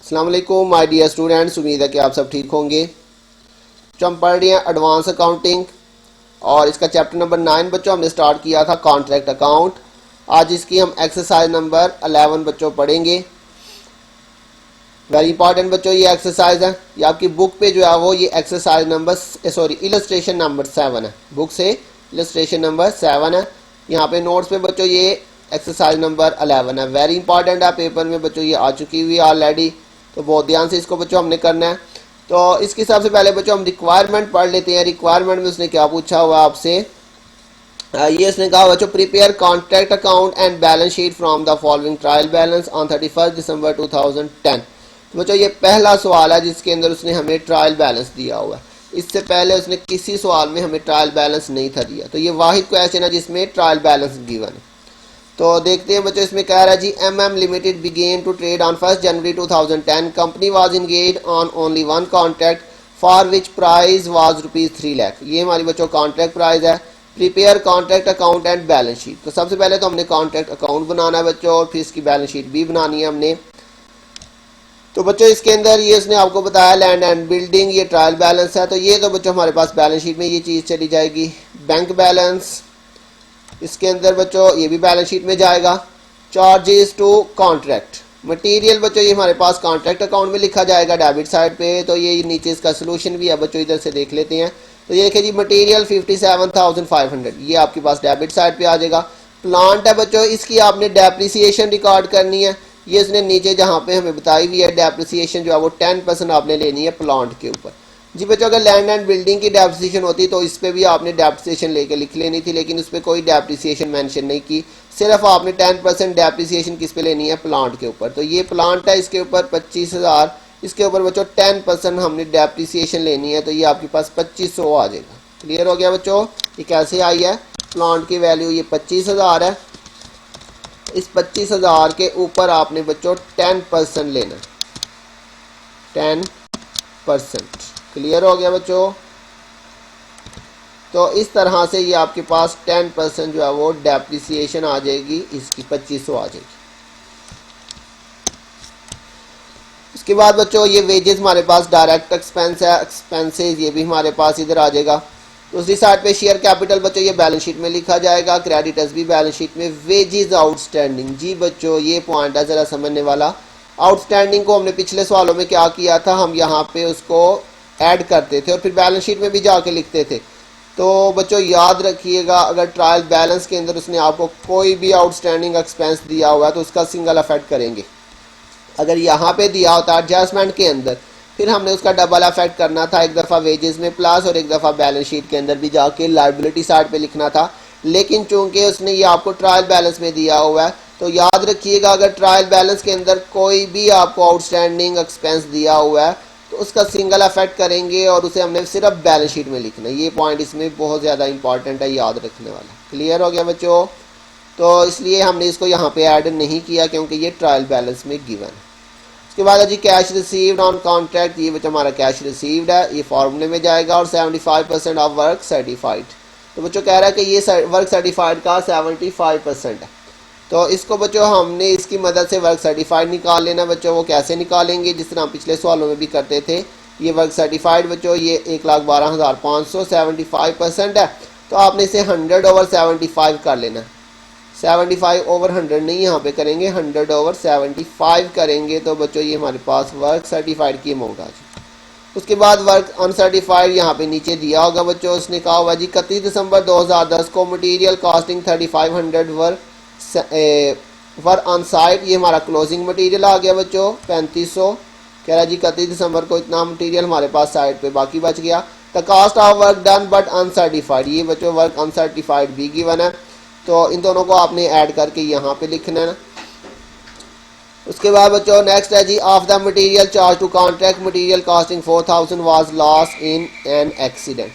अस्सलाम वालेकुम my dear students, उम्मीद है कि आप सब ठीक होंगे। जो हम पढ़ रहे हैं एडवांस अकाउंटिंग और इसका चैप्टर नंबर 9 बच्चों हमने स्टार्ट किया था कॉन्ट्रैक्ट अकाउंट। आज इसकी हम एक्सरसाइज नंबर 11 बच्चों पढ़ेंगे। वेरी इंपॉर्टेंट बच्चों ये एक्सरसाइज है, ये आपकी बुक पे जो है वो ये एक्सरसाइज नंबर इलस्ट्रेशन नंबर 7 है। बुक से इलस्ट्रेशन नंबर 7 है। यहाँ पे नोट्स पे बच्चों ये एक्सरसाइज नंबर 11 है। वेरी इंपॉर्टेंट है, पेपर में बच्चों ये आ चुकी हुई है ऑलरेडी, तो बहुत ध्यान से इसको बच्चों हमने करना है। तो इसके हिसाब से पहले बच्चों हम रिक्वायरमेंट पढ़ लेते हैं। रिक्वायरमेंट में उसने क्या पूछा हुआ आपसे, ये इसने कहा बच्चों prepare contract account and balance sheet from the following trial balance on 31 दिसंबर 2010। तो बच्चों ये पहला सवाल है जिसके अंदर उसने हमें ट्रायल बैलेंस दिया हुआ है। इससे पहले उसने किसी सवाल में हमें ट्रायल बैलेंस नहीं था दिया, तो ये वाहिद क्वेश्चन है जिसमें ट्रायल बैलेंस गिवन है। तो देखते हैं बच्चों, इसमें कह रहा है G MM limited began to trade on 1 January 2010। Company was engaged on only one contract for which price was ₹3 lakh. ये हमारी बच्चों कॉन्ट्रैक्ट प्राइस है। Prepare contract account and balance sheet. तो सबसे पहले तो हमने कॉन्ट्रैक्ट अकाउंट बनाना है बच्चों और फिर इसकी बैलेंस शीट भी बनानी है हमने। तो बच्चों इसके अंदर ये इसने आपको बताया लैंड एंड बिल्डिंग, ये ट्रायल बैलेंस है। तो ये तो बच्चों हमारे पास बैलेंस शीट में ये चीज़ चली जाएगी। बैंक बैलेंस इसके अंदर बच्चों ये भी बैलेंस शीट में जाएगा। चार्जेस टू कॉन्ट्रैक्ट मटेरियल बच्चों ये हमारे पास कॉन्ट्रैक्ट अकाउंट में लिखा जाएगा डेबिट साइड पे। तो ये नीचे इसका सोल्यूशन भी है बच्चों, इधर से देख लेते हैं। तो ये देखिए जी मटेरियल 57,500 ये आपके पास डेबिट साइड पे आ जाएगा। प्लांट है बच्चों, इसकी आपने डेप्रिसिएशन रिकॉर्ड करनी है। ये इसने नीचे जहाँ पे हमें बताई हुई है डेप्रिसिएशन जो है वो 10% आपने लेनी है प्लांट के ऊपर। जी बच्चों अगर लैंड एंड बिल्डिंग की डेप्रिसिएशन होती तो इस पर भी आपने डेप्रिसिएशन लेके लिख लेनी थी, लेकिन उस पर कोई डेप्रिसिएशन मेंशन नहीं की। सिर्फ आपने 10% डेप्रिसिएशन किस पे लेनी है, प्लांट के ऊपर। तो ये प्लांट है, इसके ऊपर 25,000, इसके ऊपर बच्चों 10% हमने डेप्रिसिएशन लेनी है। तो ये आपके पास 2500 आ जाएगा। क्लियर हो गया बच्चों, ये कैसे आई है। प्लांट की वैल्यू ये 25,000 है। इस 25,000 के ऊपर आपने बच्चों 10% लेना, 10%। क्लियर हो गया बच्चों। तो इस तरह से ये आपके पास 10% जो है वो डेप्रिसिएशन आ जाएगी, इसकी 2500 आ जाएगी। उसके बाद बच्चों ये वेजेस हमारे पास डायरेक्ट एक्सपेंस है, एक्सपेंसेस ये भी हमारे पास इधर आ जाएगा। दूसरी साइड पे शेयर कैपिटल बच्चों ये बैलेंस शीट में लिखा जाएगा, क्रेडिटर्स भी बैलेंस शीट में। वेजेस आउटस्टैंडिंग, जी बच्चों ये पॉइंट है जरा समझने वाला। आउटस्टैंडिंग को हमने पिछले सवालों में क्या किया था, हम यहाँ पे उसको ऐड करते थे और फिर बैलेंस शीट में भी जाके लिखते थे। तो बच्चों याद रखिएगा, अगर ट्रायल बैलेंस के अंदर उसने आपको कोई भी आउटस्टैंडिंग एक्सपेंस दिया हुआ है तो उसका सिंगल अफेक्ट करेंगे। अगर यहाँ पे दिया होता एडजस्टमेंट के अंदर, फिर हमने उसका डबल अफेक्ट करना था, एक दफ़ा वेजेस में प्लस और एक दफ़ा बैलेंस शीट के अंदर भी जाके लायबिलिटी साइड पे लिखना था। लेकिन चूंकि उसने ये आपको ट्रायल बैलेंस में दिया हुआ है तो याद रखिएगा अगर ट्रायल बैलेंस के अंदर कोई भी आपको आउटस्टैंडिंग एक्सपेंस दिया हुआ है तो उसका सिंगल अफेक्ट करेंगे और उसे हमने सिर्फ बैलेंस शीट में लिखना है। ये पॉइंट इसमें बहुत ज़्यादा इंपॉर्टेंट है, याद रखने वाला। क्लियर हो गया बच्चों। तो इसलिए हमने इसको यहाँ पे ऐड नहीं किया क्योंकि ये ट्रायल बैलेंस में गिवन है। उसके बाद है जी कैश रिसीव्ड ऑन कॉन्ट्रैक्ट, ये बच्चों हमारा कैश रिसीव्ड है, ये फार्मूले में जाएगा। और 75% ऑफ वर्क सर्टिफाइड। तो बच्चों कह रहा है कि ये वर्क सर्टिफाइड का 75% है। तो इसको बच्चों हमने इसकी मदद से वर्क सर्टिफाइड निकाल लेना बच्चों। वो कैसे निकालेंगे, जिस तरह हम पिछले सवालों में भी करते थे। ये वर्क सर्टिफाइड बच्चों ये 1,12,500 75% है। तो आपने इसे 100/75 कर लेना। 75/100 नहीं यहाँ पे करेंगे, 100/75 करेंगे। तो बच्चों ये हमारे पास वर्क सर्टिफाइड की अमाउंट आ जाए। उसके बाद वर्क अनसर्टिफाइड यहाँ पे नीचे दिया होगा बच्चों। उसने कहा हुआ जी 31 दिसंबर 2010 को material costing 3500 were on site, ये हमारा क्लोजिंग मटेरियल आ गया बच्चों 3500। कह रहा जी 31 दिसंबर को इतना मटेरियल हमारे पास साइट पे बाकी बच गया। The cost of work done but uncertified, ये बच्चों वर्क अनसर्टिफाइड भी गिवन है। तो इन दोनों को आपने ऐड करके यहाँ पे लिखना है ना। उसके बाद बच्चों नेक्स्ट है जी of the material charge to contract material costing 4000 was loss in an accident.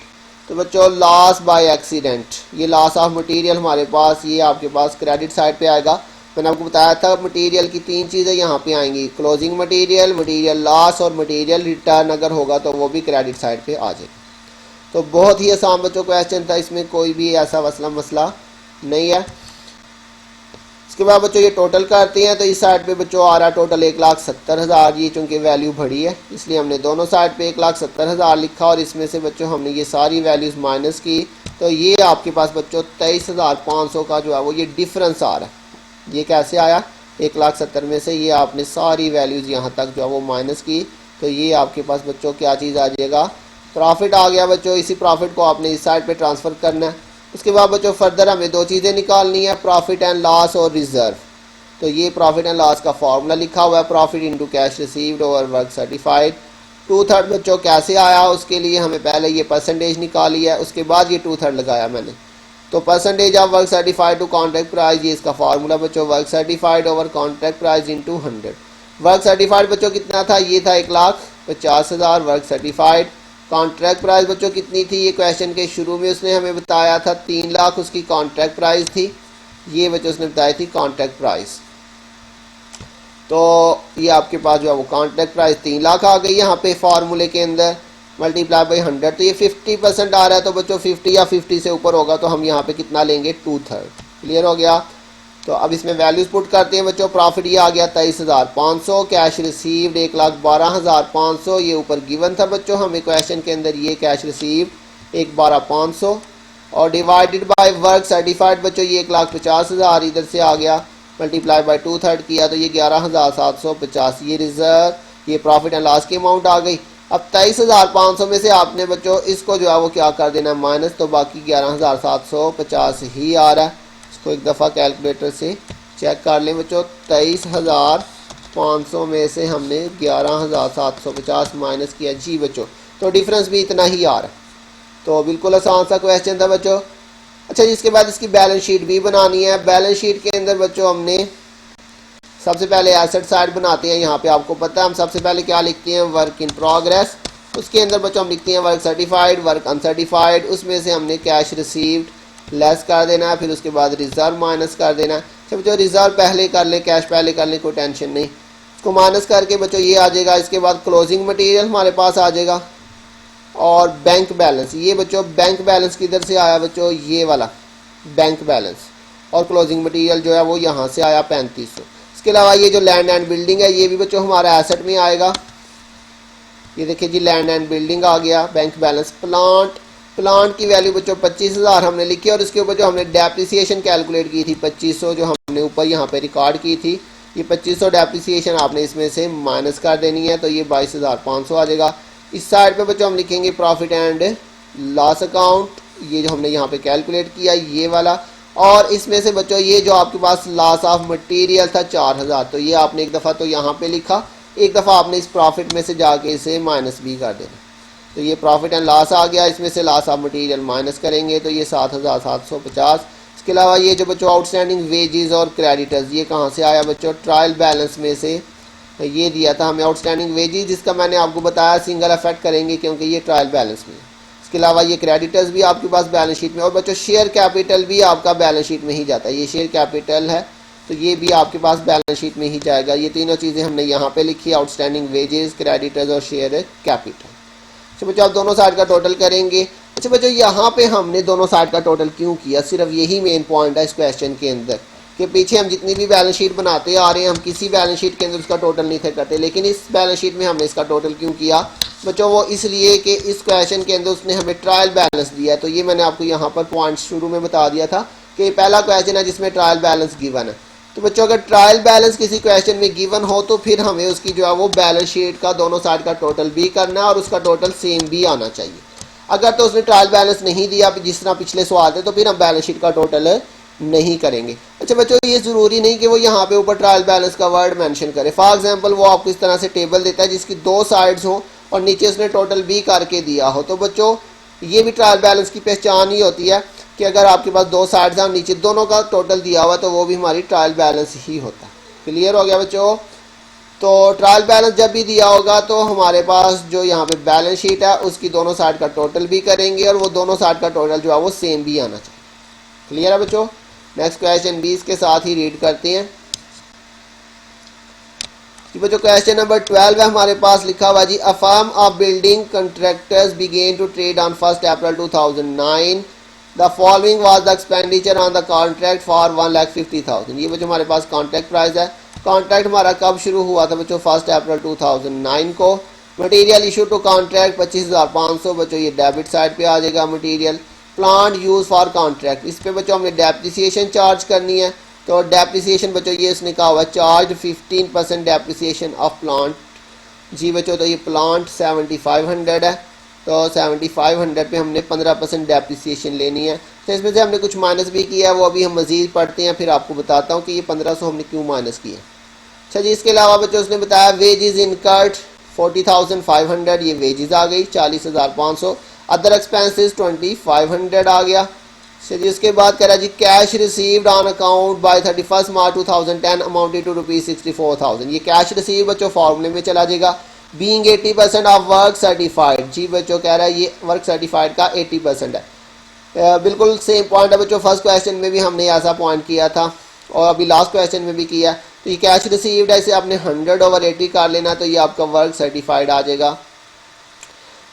तो बच्चों लॉस बाय एक्सीडेंट, ये लॉस ऑफ मटेरियल हमारे पास ये आपके पास क्रेडिट साइड पे आएगा। मैंने आपको बताया था मटेरियल की 3 चीज़ें यहाँ पे आएंगी, क्लोजिंग मटेरियल, मटेरियल लॉस और मटेरियल रिटर्न अगर होगा तो वो भी क्रेडिट साइड पे आ जाएगा। तो बहुत ही आसान बच्चों क्वेश्चन था, इसमें कोई भी ऐसा मसला नहीं है। उसके बाद बच्चों ये टोटल करते हैं तो इस साइड पे बच्चों आ रहा है टोटल 1,70,000। ये चूँकि वैल्यू बढ़ी है इसलिए हमने दोनों साइड पे 1,70,000 लिखा और इसमें से बच्चों हमने ये सारी वैल्यूज़ माइनस की। तो ये आपके पास बच्चों 23,500 का जो है वो ये डिफरेंस आ रहा है। ये कैसे आया? 1,70,000 में से ये आपने सारी वैल्यूज़ यहाँ तक जो है वो माइनस की, तो ये आपके पास बच्चों क्या चीज़ आ जाएगा? प्रॉफिट आ गया बच्चों। इसी प्रॉफिट को आपने इस साइड पे ट्रांसफ़र करना है। उसके बाद बच्चों फर्दर हमें दो चीज़ें निकालनी है, प्रॉफिट एंड लॉस और रिजर्व। तो ये प्रॉफिट एंड लॉस का फॉर्मूला लिखा हुआ है, profit into cash received over work certified. 2/3 बच्चों कैसे आया? उसके लिए हमें पहले ये परसेंटेज निकाली है, उसके बाद ये 2/3 लगाया मैंने। तो percentage of work certified to contract price, ये इसका फार्मूला बच्चों, work certified over contract price into 100। Work certified बच्चों कितना था? ये था 1,50,000 वर्क सर्टिफाइड। कॉन्ट्रैक्ट प्राइस बच्चों कितनी थी? ये क्वेश्चन के शुरू में उसने हमें बताया था 3 लाख उसकी कॉन्ट्रैक्ट प्राइस थी। ये बच्चों उसने बताई थी कॉन्ट्रैक्ट प्राइस। तो ये आपके पास जो है वो कॉन्ट्रैक्ट प्राइस 3 लाख आ गई यहाँ पे फार्मूले के अंदर, मल्टीप्लाई बाई 100। तो ये 50% आ रहा है, तो बच्चों 50 या 50 से ऊपर होगा तो हम यहाँ पे कितना लेंगे? 2/3। क्लियर हो गया? तो अब इसमें वैल्यूज पुट करते हैं बच्चों। प्रॉफिट ये आ गया 23,500, कैश रिसीव्ड 1,12,500, ये ऊपर गिवन था बच्चों हमें क्वेश्चन के अंदर, ये कैश रिसीव्ड 1,12,500 और डिवाइडेड बाय वर्क सर्टिफाइड बच्चों ये 1,50,000 इधर से आ गया, मल्टीप्लाई बाय 2/3 किया तो ये 11,750। ये रिजर्व, ये प्रॉफिट एंड लॉस की अमाउंट आ गई। अब 23,500 में से आपने बच्चों इसको जो है वो क्या कर देना? माइनस। तो बाकी 11,750 ही आ रहा है। इसको एक दफ़ा कैलकुलेटर से चेक कर लें बच्चों। 23,500 में से हमने 11,750 माइनस किया जी बच्चों, तो डिफरेंस भी इतना ही आ रहा है। तो बिल्कुल आसान सा क्वेश्चन था बच्चों। अच्छा जी, इसके बाद इसकी बैलेंस शीट भी बनानी है। बैलेंस शीट के अंदर बच्चों हमने सबसे पहले एसेट साइड बनाते हैं। यहाँ पे आपको पता है हम सबसे पहले क्या लिखते हैं? Work in progress. उसके अंदर बच्चों हम लिखते हैं वर्क सर्टिफाइड, वर्क अनसर्टिफाइड। उसमें से हमने कैश रिसीव्ड लेस कर देना है, फिर उसके बाद रिजर्व माइनस कर देना है। अच्छा बच्चों, रिजर्व पहले कर ले, कैश पहले कर ले, कोई टेंशन नहीं। इसको माइनस करके बच्चों ये आ जाएगा। इसके बाद क्लोजिंग मटेरियल हमारे पास आ जाएगा और बैंक बैलेंस। ये बच्चों बैंक बैलेंस किधर से आया बच्चों? ये वाला बैंक बैलेंस। और क्लोजिंग मटेरियल जो है वो यहाँ से आया 3500। इसके अलावा ये जो लैंड एंड बिल्डिंग है ये भी बच्चों हमारा एसेट में आएगा। ये देखिए जी, लैंड एंड बिल्डिंग आ गया, बैंक बैलेंस। प्लांट की वैल्यू बच्चों 25,000 हमने लिखी और इसके ऊपर जो हमने डेप्रिसिएशन कैलकुलेट की थी 2500 जो हमने ऊपर यहाँ पे रिकॉर्ड की थी, ये 2500 डेप्रिसिएशन आपने इसमें से माइनस कर देनी है, तो ये 22,500 आ जाएगा। इस साइड पे बच्चों हम लिखेंगे प्रॉफिट एंड लॉस अकाउंट, ये जो हमने यहाँ पे कैलकुलेट किया ये वाला। और इसमें से बच्चों ये जो आपके पास लॉस ऑफ मटेरियल था 4,000, तो ये आपने एक दफ़ा तो यहाँ पे लिखा, एक दफ़ा आपने इस प्रॉफिट में से जाके इसे माइनस भी कर देना। तो ये प्रॉफिट एंड लॉस आ गया, इसमें से लॉस ऑफ मटेरियल माइनस करेंगे तो ये 7,750। इसके अलावा ये जो बच्चों आउटस्टैंडिंग वेजेस और क्रेडिटर्स, ये कहाँ से आया बच्चों? ट्रायल बैलेंस में से ये दिया था हमें आउटस्टैंडिंग वेजेस, जिसका मैंने आपको बताया सिंगल अफेक्ट करेंगे क्योंकि ये ट्रायल बैलेंस में। इसके अलावा ये क्रेडिटर्स भी आपके पास बैलेंस शीट में, और बच्चों शेयर कैपिटल भी आपका बैलेंस शीट में ही जाता है। ये शेयर कैपिटल है तो ये भी आपके पास बैलेंस शीट में ही जाएगा। ये तीनों चीज़ें हमने यहाँ पे लिखी, आउटस्टैंडिंग वेजेस, क्रेडिटर्स और शेयर कैपिटल। अच्छा बच्चों, आप दोनों साइड का टोटल करेंगे। अच्छा बच्चों, यहाँ पे हमने दोनों साइड का टोटल क्यों किया? सिर्फ यही मेन पॉइंट है इस क्वेश्चन के अंदर कि पीछे हम जितनी भी बैलेंस शीट बनाते आ रहे हैं हम किसी बैलेंस शीट के अंदर उसका टोटल नहीं थे करते, लेकिन इस बैलेंस शीट में हमने इसका टोटल क्यों किया बच्चों? वो इसलिए कि इस क्वेश्चन के अंदर उसने हमें ट्रायल बैलेंस दिया है। तो ये मैंने आपको यहाँ पर पॉइंट शुरू में बता दिया था कि पहला क्वेश्चन है जिसमें ट्रायल बैलेंस गिवन है। तो बच्चों अगर ट्रायल बैलेंस किसी क्वेश्चन में गिवन हो तो फिर हमें उसकी जो है वो बैलेंस शीट का दोनों साइड का टोटल भी करना है और उसका टोटल सेम भी आना चाहिए। अगर तो उसने ट्रायल बैलेंस नहीं दिया जिस तरह पिछले सवाल थे तो फिर हम बैलेंस शीट का टोटल नहीं करेंगे। अच्छा बच्चों, ये ज़रूरी नहीं कि वो यहाँ पे ऊपर ट्रायल बैलेंस का वर्ड मेंशन करे। फॉर एग्जांपल वो आपको इस तरह से टेबल देता है जिसकी 2 साइड्स हो और नीचे उसने टोटल भी करके दिया हो, तो बच्चों ये भी ट्रायल बैलेंस की पहचान ही होती है कि अगर आपके पास 2 साइड्स हैं और नीचे दोनों का टोटल दिया हुआ तो वो भी हमारी ट्रायल बैलेंस ही होता है। क्लियर हो गया बच्चों? तो ट्रायल बैलेंस जब भी दिया होगा तो हमारे पास जो यहाँ पे बैलेंस शीट है उसकी दोनों साइड का टोटल भी करेंगे और वो दोनों साइड का टोटल जो है वो सेम भी आना चाहिए। क्लियर है बच्चों? नेक्स्ट क्वेश्चन 20 के साथ ही रीड करते हैं कि बच्चों क्वेश्चन नंबर 12 है हमारे पास लिखा हुआ जी, a firm of building contractors began to trade on 1 April 2009 the following was the expenditure on the contract for 1,50,000। ये बच्चों हमारे पास कॉन्ट्रैक्ट प्राइस है। कॉन्ट्रैक्ट हमारा कब शुरू हुआ था बच्चों? 1 अप्रैल 2009 को। मटेरियल इशू टू कॉन्ट्रैक्ट 25,500 बच्चों, ये डेबिट साइड पे आ जाएगा material. Plant use for contract, इस पे बच्चों हमें डेप्रिसिएशन चार्ज करनी है। तो डेप्रिसिएशन बच्चों ये इसने कहा हुआ है चार्ज 15% डेप्रिसिएशन ऑफ प्लांट। जी बच्चों, तो ये प्लांट 7500 है, तो 7500 पे हमने 15% डेप्रिसिएशन लेनी है। तो इसमें से हमने कुछ माइनस भी किया है, वो अभी हम मजीद पढ़ते हैं, फिर आपको बताता हूँ कि ये 1500 हमने क्यों माइनस किया। अच्छा जी, इसके अलावा बच्चों उसने बताया वेजेस इनकर्ड 40,500, ये वेजेस आ गई 40,500। अदर एक्सपेंसेस 2500 आ गया। जी उसके बाद कह रहा है जी cash received on account by 31 March 2010 amounted to ₹64,000। ये कैश रिसीव बच्चों फॉर्मूले में चला जाएगा। बीइंग 80% ऑफ वर्क सर्टिफाइड, जी बच्चों कह रहा है ये वर्क सर्टिफाइड का 80% है। बिल्कुल सेम पॉइंट है बच्चों, फर्स्ट क्वेश्चन में भी हमने ऐसा पॉइंट किया था और अभी लास्ट क्वेश्चन में भी किया। तो ये कैश रिसीव्ड है, इसे आपने 100/80 कर लेना, तो ये आपका वर्क सर्टिफाइड आ जाएगा।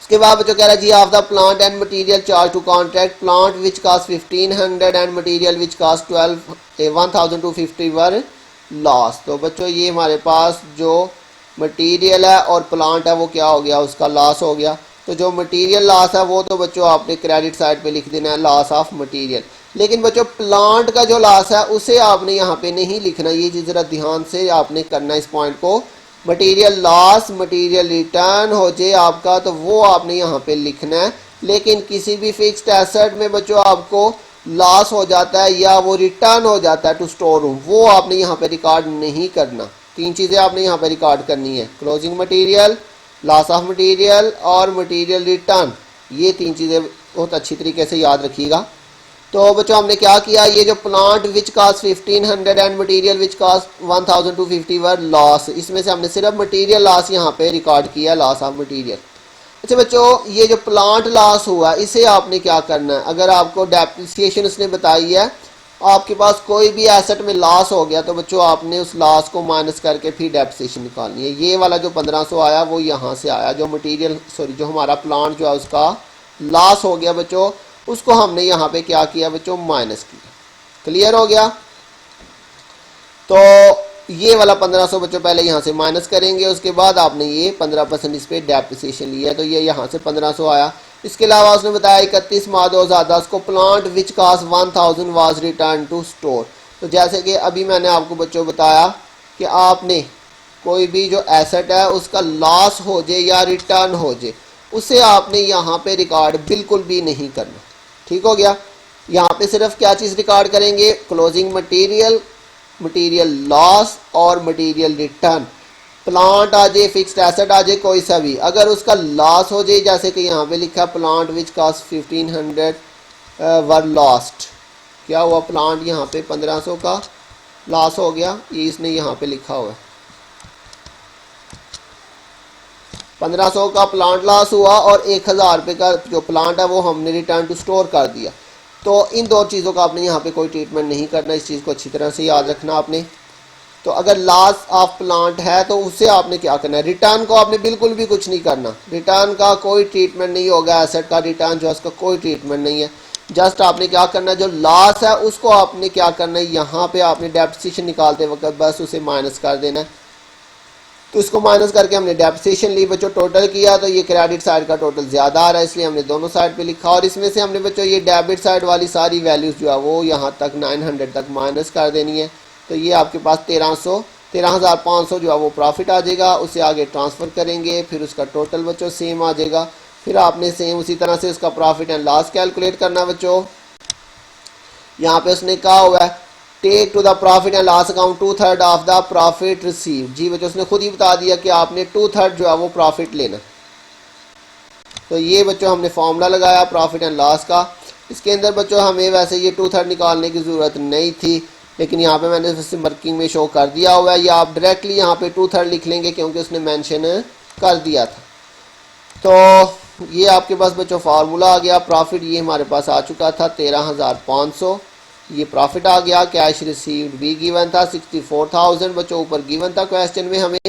उसके बाद बच्चों कह रहा है जी of the plant and material charge to contract plant which cost 1500 and material which cost 12,250 were loss. तो बच्चों ये हमारे पास जो मटेरियल है और प्लांट है वो क्या हो गया? उसका लॉस हो गया। तो जो मटेरियल लॉस है वो तो बच्चों आपने क्रेडिट साइड पे लिख देना है, लॉस ऑफ मटेरियल। लेकिन बच्चों प्लांट का जो लॉस है उसे आपने यहाँ पे नहीं लिखना, ये चीज़ ज़रा ध्यान से आपने करना इस पॉइंट को। मटेरियल लॉस, मटेरियल रिटर्न हो जाए आपका तो वो आपने यहाँ पे लिखना है। लेकिन किसी भी फिक्स्ड एसेट में बच्चों आपको लॉस हो जाता है या वो रिटर्न हो जाता है टू स्टोर रूम, वो आपने यहाँ पे रिकॉर्ड नहीं करना। 3 चीज़ें आपने यहाँ पे रिकॉर्ड करनी है, closing material, loss of material और मटेरियल रिटर्न। ये 3 चीज़ें बहुत अच्छी तरीके से याद रखिएगा। तो बच्चों हमने क्या किया, ये जो plant which cost 1500 and material which cost 1250 were loss, इसमें से हमने सिर्फ मटेरियल लॉस यहाँ पे रिकॉर्ड किया, लॉस ऑफ मटेरियल। अच्छा बच्चों, ये जो प्लांट लॉस हुआ इसे आपने क्या करना है? अगर आपको डेप्रिसिएशन उसने बताई है, आपके पास कोई भी एसेट में लॉस हो गया तो बच्चों आपने उस लॉस को माइनस करके फिर डेप्रिसिएशन निकालनी है। ये वाला जो 1500 आया वो यहाँ से आया, जो मटेरियल जो हमारा प्लांट जो है उसका लॉस हो गया बच्चों, उसको हमने यहाँ पे क्या किया बच्चों? माइनस किया। क्लियर हो गया? तो ये वाला 1500 बच्चों पहले यहाँ से माइनस करेंगे, उसके बाद आपने ये 15% इस पे डेप्रिसिएशन लिया, तो ये यहाँ से 1500 आया। इसके अलावा उसने बताया 31 मार्च 2010 को plant which cost 1000 was return to store. तो जैसे कि अभी मैंने आपको बच्चों बताया कि आपने कोई भी जो एसेट है उसका लॉस हो जाए या रिटर्न हो जाए, उसे आपने यहाँ पे रिकॉर्ड बिल्कुल भी नहीं करना। ठीक हो गया? यहाँ पे सिर्फ क्या चीज़ रिकॉर्ड करेंगे? क्लोजिंग मटेरियल, मटेरियल लॉस और मटेरियल रिटर्न। प्लांट आ जाए, फिक्स्ड एसेट आ जाए, कोई सा भी, अगर उसका लॉस हो जाए, जैसे कि यहाँ पे लिखा plant which cost 1500 were lost, क्या हुआ? प्लांट यहाँ पे 1500 का लॉस हो गया, ये इसने यहाँ पे लिखा हुआ है 1500 का प्लांट लॉस हुआ और 1000 रुपये का जो प्लांट है वो हमने रिटर्न टू स्टोर कर दिया। तो इन 2 चीज़ों का आपने यहाँ पे कोई ट्रीटमेंट नहीं करना, इस चीज़ को अच्छी तरह से याद रखना आपने। तो अगर लॉस ऑफ प्लांट है तो उससे आपने क्या करना है? रिटर्न को आपने बिल्कुल भी कुछ नहीं करना, रिटर्न का कोई ट्रीटमेंट नहीं होगा, एसेट का रिटर्न जो है उसका कोई ट्रीटमेंट नहीं है। जस्ट आपने क्या करना है, जो लॉस है उसको आपने क्या करना है, यहाँ पे आपने डेप्रिसिएशन निकालते वक्त बस उसे माइनस कर देना है। तो इसको माइनस करके हमने डेप्रिसिएशन ली बच्चों, टोटल किया तो ये क्रेडिट साइड का टोटल ज़्यादा आ रहा है, इसलिए हमने दोनों साइड पे लिखा। और इसमें से हमने बच्चों ये डेबिट साइड वाली सारी वैल्यूज़ जो है वो यहाँ तक 900 तक माइनस कर देनी है। तो ये आपके पास 13,500 जो है वो प्रॉफिट आ जाएगा, उसे आगे ट्रांसफ़र करेंगे, फिर उसका टोटल बच्चों सेम आ जाएगा। फिर आपने सेम उसी तरह से उसका प्रॉफिट एंड लॉस कैलकुलेट करना बच्चों। यहाँ पे उसने कहा हुआ है take to the profit and loss account 2/3 of the profit receive. जी बच्चों उसने खुद ही बता दिया कि आपने 2/3 जो है वो प्रॉफिट लेना। तो ये बच्चों हमने फॉर्मूला लगाया प्रॉफिट एंड लॉस का। इसके अंदर बच्चों हमें वैसे ये 2/3 निकालने की ज़रूरत नहीं थी, लेकिन यहाँ पे मैंने उससे वर्किंग में शो कर दिया हुआ है, या आप डायरेक्टली यहाँ पे 2/3 लिख लेंगे क्योंकि उसने मेंशन कर दिया था। तो ये आपके पास बच्चों फार्मूला आ गया। प्रॉफिट ये हमारे पास आ चुका था 13,500, ये प्रॉफिट आ गया। कैश रिसीव्ड भी गिवन था 64,000 बच्चों, ऊपर गिवन था क्वेश्चन में हमें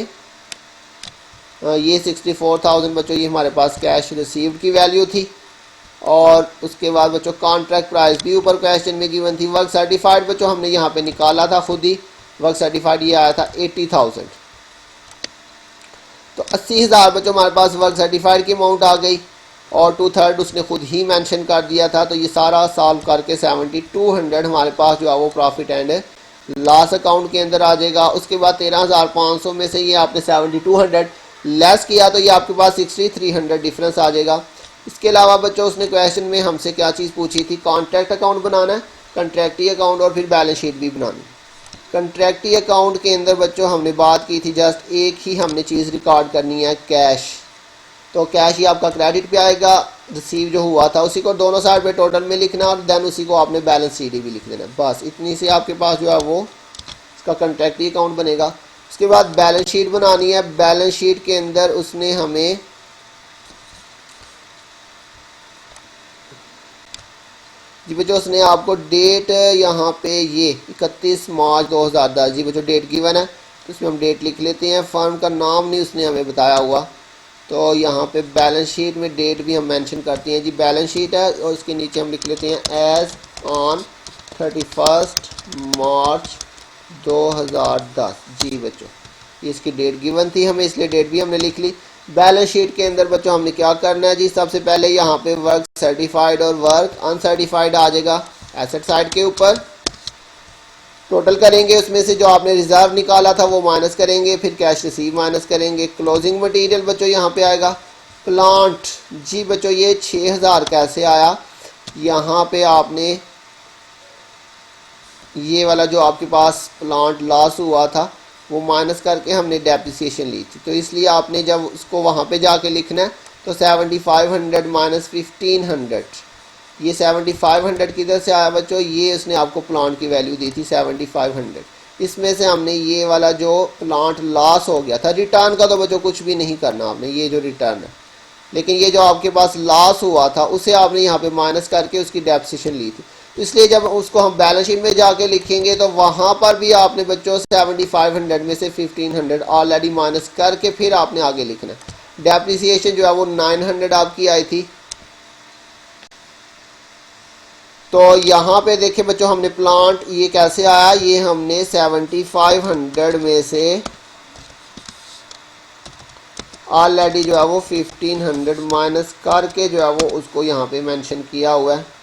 ये 64,000 बच्चों, ये हमारे पास कैश रिसीव्ड की वैल्यू थी। और उसके बाद बच्चों कॉन्ट्रैक्ट प्राइस भी ऊपर क्वेश्चन में गिवन थी। वर्क सर्टिफाइड बच्चों हमने यहाँ पे निकाला था खुद ही, वर्क सर्टिफाइड ये आया था 80,000। तो 80,000 बच्चों हमारे पास वर्क सर्टिफाइड की अमाउंट आ गई और 2/3 उसने खुद ही मेंशन कर दिया था। तो ये सारा सॉल्व करके 7200 हमारे पास जो है वो प्रॉफिट एंड लॉस अकाउंट के अंदर आ जाएगा। उसके बाद 13,500 में से ये आपने 7200 लेस किया तो ये आपके पास 6300 डिफरेंस आ जाएगा। इसके अलावा बच्चों उसने क्वेश्चन में हमसे क्या चीज़ पूछी थी, कॉन्ट्रैक्ट अकाउंट बनाना है, कंट्रैक्टी अकाउंट और फिर बैलेंस शीट भी बनानी। कंट्रैक्टी अकाउंट के अंदर बच्चों हमने बात की थी जस्ट एक ही हमने चीज़ रिकॉर्ड करनी है, कैश। तो कैश ही आपका क्रेडिट पे आएगा, रिसीव जो हुआ था उसी को दोनों साइड पे टोटल में लिखना और देन उसी को आपने बैलेंस शीट भी लिख देना। बस इतनी से आपके पास जो है वो इसका कंट्रैक्टी अकाउंट बनेगा। उसके बाद बैलेंस शीट बनानी है। बैलेंस शीट के अंदर उसने हमें जी बच्चों उसने आपको डेट यहाँ पे ये 31 मार्च 2010 जी बच्चों डेट गिवन है, तो इसमें हम डेट लिख लेते हैं। फर्म का नाम नहीं उसने हमें बताया हुआ, तो यहाँ पे बैलेंस शीट में डेट भी हम मेंशन करते हैं जी, बैलेंस शीट है और इसके नीचे हम लिख लेते हैं एज ऑन 31 मार्च 2010 जी बच्चों, ये इसकी डेट गिवन थी हमें इसलिए डेट भी हमने लिख ली। बैलेंस शीट के अंदर बच्चों हमने क्या करना है जी, सबसे पहले यहाँ पे वर्क सर्टिफाइड और वर्क अनसर्टिफाइड आ जाएगा एसेट साइड के ऊपर, टोटल करेंगे, उसमें से जो आपने रिजर्व निकाला था वो माइनस करेंगे, फिर कैश रिसीव माइनस करेंगे। क्लोजिंग मटेरियल बच्चों यहाँ पे आएगा। प्लांट जी बच्चों ये 6000 कैसे आया, यहाँ पे आपने ये वाला जो आपके पास प्लांट लॉस हुआ था वो माइनस करके हमने डेप्रिसिएशन ली थी, तो इसलिए आपने जब उसको वहाँ पे जाके लिखना है तो 7500 माइनस 1500, ये 7500 किधर से आया बच्चों, ये उसने आपको प्लांट की वैल्यू दी थी 7500, इसमें से हमने ये वाला जो प्लांट लॉस हो गया था, रिटर्न का तो बच्चों कुछ भी नहीं करना आपने, ये जो रिटर्न है, लेकिन ये जो आपके पास लॉस हुआ था उसे आपने यहाँ पे माइनस करके उसकी डेप्रिसिएशन ली थी। तो इसलिए जब उसको हम बैलेंस शीट में जाके लिखेंगे तो वहाँ पर भी आपने बच्चों 7500 में से 1500 ऑलरेडी माइनस करके फिर आपने आगे लिखना है। डेप्रिसिएशन जो है वो 900 आपकी आई थी। तो यहाँ पे देखिए बच्चों हमने प्लांट ये कैसे आया, ये हमने 7500 में से ऑलरेडी जो है वो 1500 माइनस करके जो है वो उसको यहाँ पे मेंशन किया हुआ है।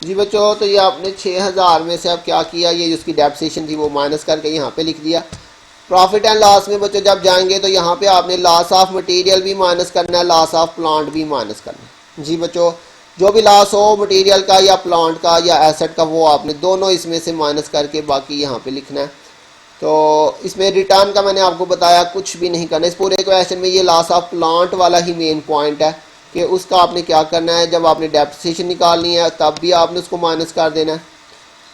जी बच्चों तो ये आपने 6000 में से अब क्या किया, ये जिसकी डेप्रिसिएशन थी वो माइनस करके यहाँ पे लिख दिया। प्रॉफिट एंड लॉस में बच्चों जब जाएंगे तो यहाँ पे आपने लॉस ऑफ मटेरियल भी माइनस करना है, लॉस ऑफ प्लांट भी माइनस करना है। जी बच्चों जो भी लॉस हो मटेरियल का या प्लांट का या एसेट का वो आपने दोनों इसमें से माइनस करके बाकी यहाँ पे लिखना है। तो इसमें रिटर्न का मैंने आपको बताया कुछ भी नहीं करना, इस पूरे क्वेश्चन में ये लॉस ऑफ प्लांट वाला ही मेन पॉइंट है कि उसका आपने क्या करना है, जब आपने डेप्रिसिएशन निकालनी है तब भी आपने उसको माइनस कर देना है,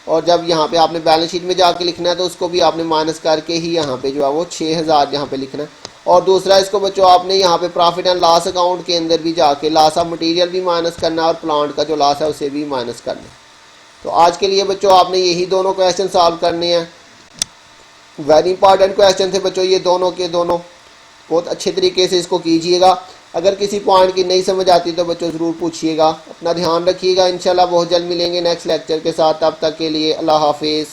और जब यहाँ पे आपने बैलेंस शीट में जाके लिखना है तो उसको भी आपने माइनस करके ही यहाँ पे जो है वो 6000 यहाँ पे लिखना है। और दूसरा इसको बच्चों आपने यहाँ पे प्रॉफिट एंड लॉस अकाउंट के अंदर भी जाके लॉस ऑफ मटेरियल भी माइनस करना है और प्लांट का जो लॉस है उसे भी माइनस करना है। तो आज के लिए बच्चों आपने यही दोनों क्वेश्चन सॉल्व करने हैं। वेरी इंपॉर्टेंट क्वेश्चन थे बच्चों ये दोनों के दोनों, बहुत अच्छे तरीके से इसको कीजिएगा। अगर किसी पॉइंट की नहीं समझ आती तो बच्चों ज़रूर पूछिएगा। अपना ध्यान रखिएगा, इंशाल्लाह बहुत जल्द मिलेंगे नेक्स्ट लेक्चर के साथ। तब तक के लिए अल्लाह हाफिज़।